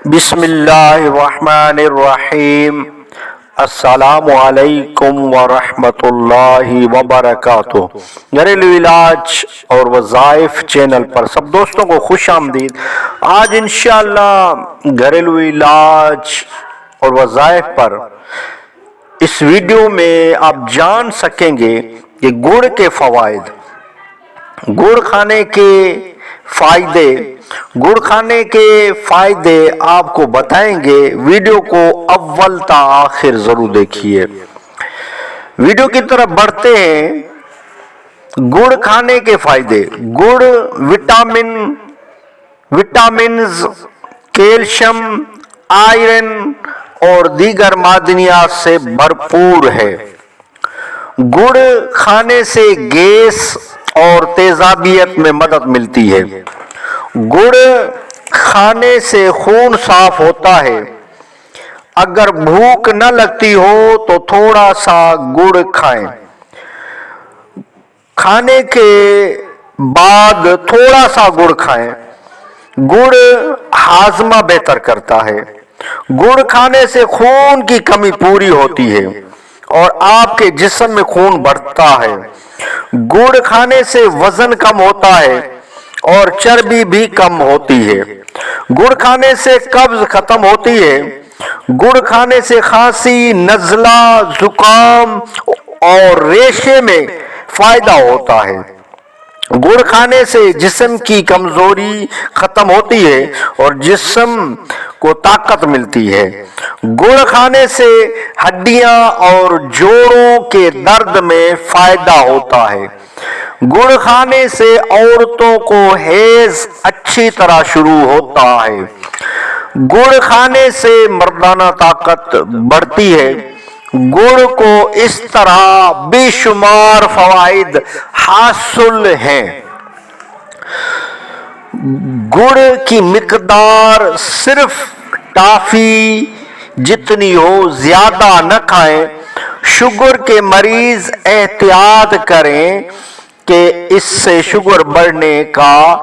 بسم اللہ الرحمن الرحیم۔ السلام علیکم ورحمۃ اللہ وبرکاتہ۔ گھریلو علاج اور وظائف چینل پر سب دوستوں کو خوش آمدید۔ آج انشاءاللہ گھریلو علاج اور وظائف پر اس ویڈیو میں آپ جان سکیں گے کہ گڑ کے فوائد، گڑ کھانے کے فائدے، گڑ کھانے کے فائدے آپ کو بتائیں گے۔ ویڈیو کو اول تا آخر ضرور دیکھیے۔ ویڈیو کی طرف بڑھتے ہیں۔ گڑ کھانے کے فائدے۔ گڑ وٹامنز، کیلشیم، آئرن اور دیگر معدنیات سے بھرپور ہے۔ گڑ کھانے سے گیس اور تیزابیت میں مدد ملتی ہے۔ گڑ کھانے سے خون صاف ہوتا ہے۔ اگر بھوک نہ لگتی ہو تو تھوڑا سا گڑ کھائیں۔ کھانے کے بعد تھوڑا سا گڑ کھائیں۔ گڑ ہاضمہ بہتر کرتا ہے۔ گڑ کھانے سے خون کی کمی پوری ہوتی ہے اور آپ کے جسم میں خون بڑھتا ہے۔ گڑ کھانے سے وزن کم ہوتا ہے اور چربی بھی کم ہوتی ہے۔ گڑ کھانے سے قبض ختم ہوتی ہے۔ گڑ کھانے سے کھانسی، نزلہ، زکام اور ریشے میں فائدہ ہوتا ہے۔ گڑ کھانے سے جسم کی کمزوری ختم ہوتی ہے اور جسم کو طاقت ملتی ہے۔ گڑ کھانے سے ہڈیاں اور جوڑوں کے درد میں فائدہ ہوتا ہے۔ گڑ کھانے سے عورتوں کو حیض اچھی طرح شروع ہوتا ہے۔ گڑ کھانے سے مردانہ طاقت بڑھتی ہے۔ گڑ کو اس طرح بے شمار فوائد حاصل ہیں۔ گڑ کی مقدار صرف ٹافی جتنی ہو، زیادہ نہ کھائیں۔ شوگر کے مریض احتیاط کریں کہ اس سے شوگر بڑھنے کا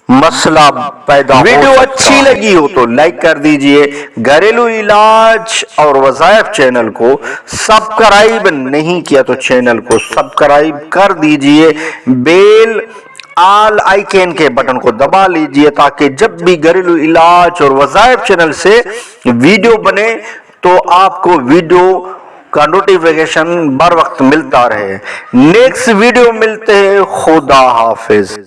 مسئلہ پیدا ہو سکتا ہے۔ ویڈیو اچھی لگی ہو تو لائک کر دیجئے۔ گھریلو علاج اور وظائف چینل کو سبسکرائب نہیں کیا تو چینل کو سبسکرائب کر دیجئے۔ بیل آل آئیکن کے بٹن کو دبا لیجئے تاکہ جب بھی گھریلو علاج اور وظائف چینل سے ویڈیو بنے تو آپ کو ویڈیو کا نوٹیفیکیشن بر وقت ملتا رہے۔ نیکسٹ ویڈیو ملتے ہیں۔ خدا حافظ۔